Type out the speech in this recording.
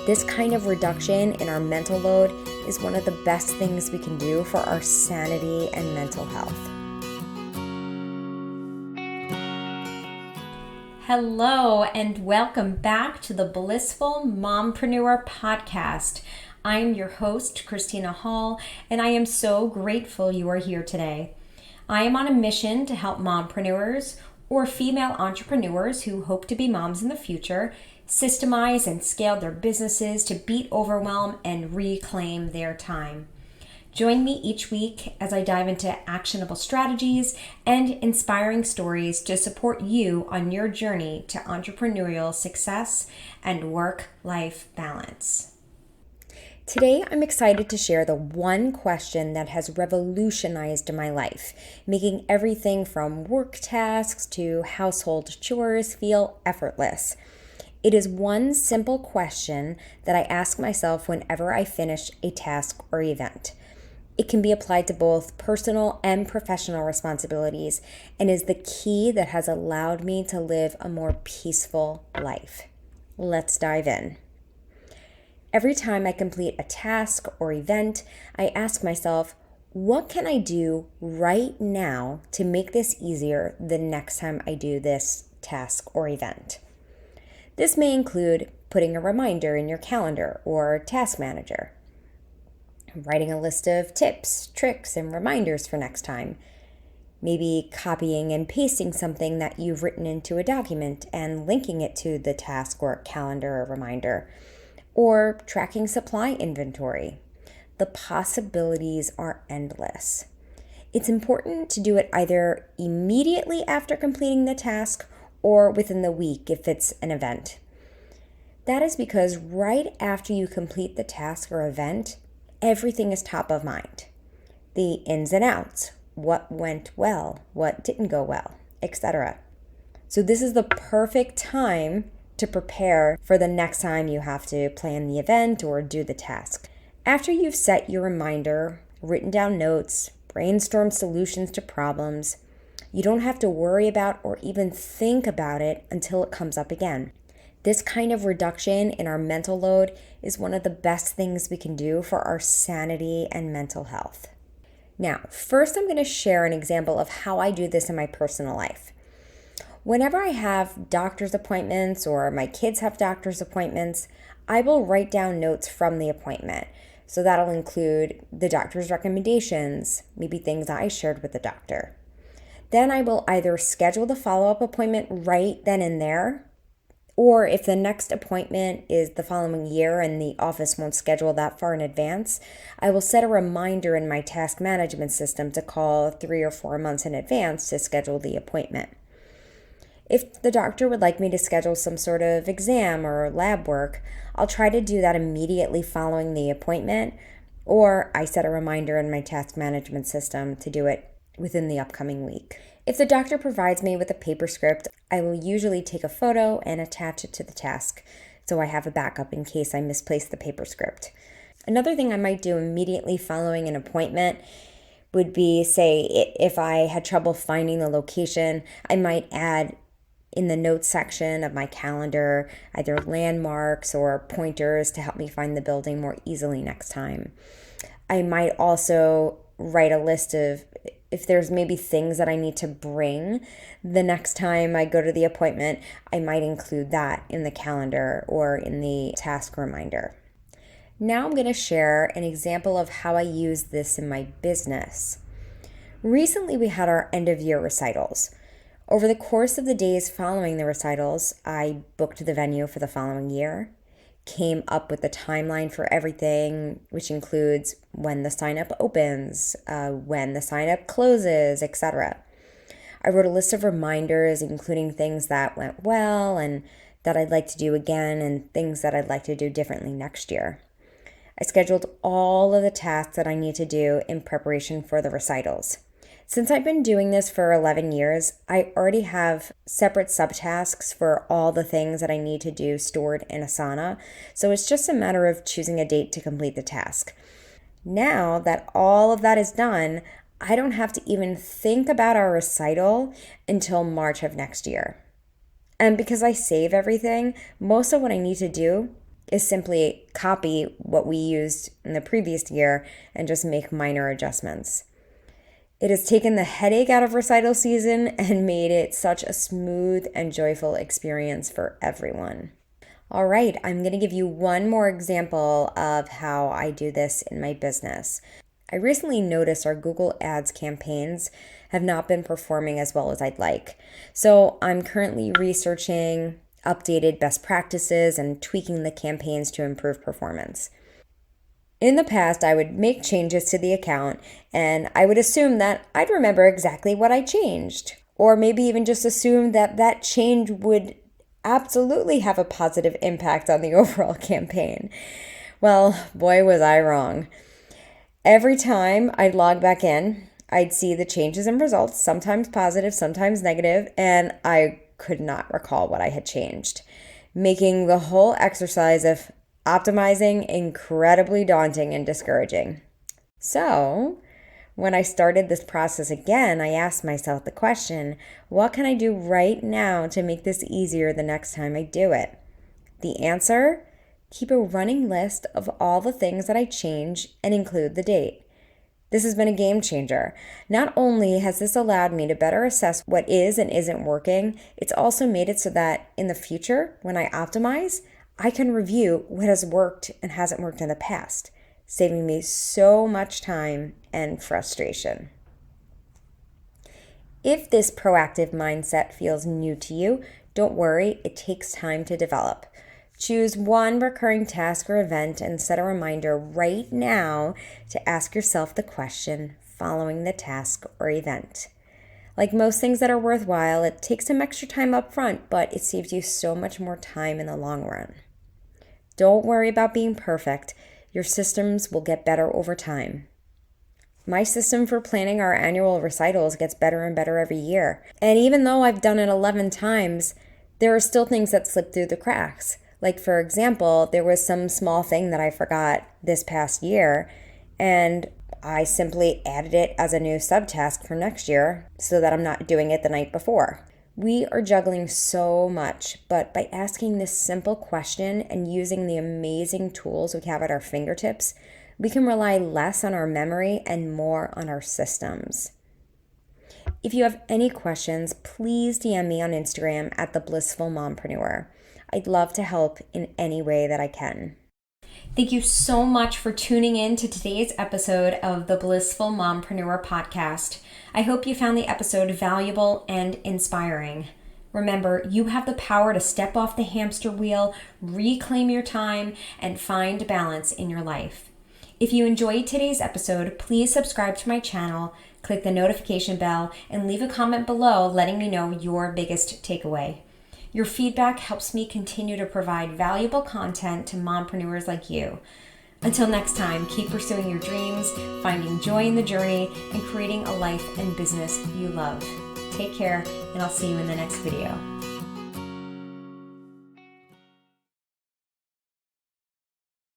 This kind of reduction in our mental load is one of the best things we can do for our sanity and mental health. Hello, and welcome back to the Blissful Mompreneur podcast. I'm your host, Christina Hall, and I am so grateful you are here today. I am on a mission to help mompreneurs or female entrepreneurs who hope to be moms in the future systemize and scale their businesses to beat overwhelm and reclaim their time. Join me each week as I dive into actionable strategies and inspiring stories to support you on your journey to entrepreneurial success and work-life balance. Today, I'm excited to share the one question that has revolutionized my life, making everything from work tasks to household chores feel effortless. It is one simple question that I ask myself whenever I finish a task or event. It can be applied to both personal and professional responsibilities and is the key that has allowed me to live a more peaceful life. Let's dive in. Every time I complete a task or event, I ask myself, what can I do right now to make this easier the next time I do this task or event? This may include putting a reminder in your calendar or task manager, writing a list of tips, tricks, and reminders for next time, maybe copying and pasting something that you've written into a document and linking it to the task or calendar or reminder, or tracking supply inventory. The possibilities are endless. It's important to do it either immediately after completing the task or within the week if it's an event. That is because right after you complete the task or event, everything is top of mind. The ins and outs, what went well, what didn't go well, etc. So this is the perfect time to prepare for the next time you have to plan the event or do the task. After you've set your reminder, written down notes, brainstormed solutions to problems, you don't have to worry about or even think about it until it comes up again. This kind of reduction in our mental load is one of the best things we can do for our sanity and mental health. Now, first I'm going to share an example of how I do this in my personal life. Whenever I have doctor's appointments or my kids have doctor's appointments, I will write down notes from the appointment. So that'll include the doctor's recommendations, maybe things I shared with the doctor. Then I will either schedule the follow-up appointment right then and there, or if the next appointment is the following year and the office won't schedule that far in advance, I will set a reminder in my task management system to call 3 or 4 months in advance to schedule the appointment. If the doctor would like me to schedule some sort of exam or lab work, I'll try to do that immediately following the appointment, or I set a reminder in my task management system to do it within the upcoming week. If the doctor provides me with a paper script, I will usually take a photo and attach it to the task so I have a backup in case I misplace the paper script. Another thing I might do immediately following an appointment would be, say, if I had trouble finding the location, I might add in the notes section of my calendar either landmarks or pointers to help me find the building more easily next time. I might also write a list of if there's maybe things that I need to bring the next time I go to the appointment, I might include that in the calendar or in the task reminder. Now I'm going to share an example of how I use this in my business. Recently, we had our end of year recitals. Over the course of the days following the recitals, I booked the venue for the following year, came up with a timeline for everything, which includes when the sign up opens, when the sign up closes, etc. I wrote a list of reminders, including things that went well and that I'd like to do again and things that I'd like to do differently next year. I scheduled all of the tasks that I need to do in preparation for the recitals. Since I've been doing this for 11 years, I already have separate subtasks for all the things that I need to do stored in Asana, so it's just a matter of choosing a date to complete the task. Now that all of that is done, I don't have to even think about our recital until March of next year. And because I save everything, most of what I need to do is simply copy what we used in the previous year and just make minor adjustments. It has taken the headache out of recital season and made it such a smooth and joyful experience for everyone. All right, I'm going to give you one more example of how I do this in my business. I recently noticed our Google Ads campaigns have not been performing as well as I'd like. So I'm currently researching updated best practices and tweaking the campaigns to improve performance. In the past, I would make changes to the account and I would assume that I'd remember exactly what I changed, or maybe even just assume that that change would absolutely have a positive impact on the overall campaign. Well, boy, was I wrong. Every time I'd log back in, I'd see the changes in results, sometimes positive, sometimes negative, and I could not recall what I had changed, making the whole exercise of optimizing incredibly daunting and discouraging. So, when I started this process again, I asked myself the question, what can I do right now to make this easier the next time I do it? The answer? Keep a running list of all the things that I change and include the date. This has been a game changer. Not only has this allowed me to better assess what is and isn't working, it's also made it so that in the future, when I optimize, I can review what has worked and hasn't worked in the past, saving me so much time and frustration. If this proactive mindset feels new to you, don't worry, it takes time to develop. Choose one recurring task or event and set a reminder right now to ask yourself the question following the task or event. Like most things that are worthwhile, it takes some extra time up front, but it saves you so much more time in the long run. Don't worry about being perfect. Your systems will get better over time. My system for planning our annual recitals gets better and better every year. And even though I've done it 11 times, there are still things that slip through the cracks. Like, for example, there was some small thing that I forgot this past year, and I simply added it as a new subtask for next year so that I'm not doing it the night before. We are juggling so much, but by asking this simple question and using the amazing tools we have at our fingertips, we can rely less on our memory and more on our systems. If you have any questions, please DM me on Instagram at @theblissfulmompreneur. I'd love to help in any way that I can. Thank you so much for tuning in to today's episode of the Blissful Mompreneur podcast. I hope you found the episode valuable and inspiring. Remember, you have the power to step off the hamster wheel, reclaim your time, and find balance in your life. If you enjoyed today's episode, please subscribe to my channel, click the notification bell, and leave a comment below letting me know your biggest takeaway. Your feedback helps me continue to provide valuable content to mompreneurs like you. Until next time, keep pursuing your dreams, finding joy in the journey, and creating a life and business you love. Take care, and I'll see you in the next video.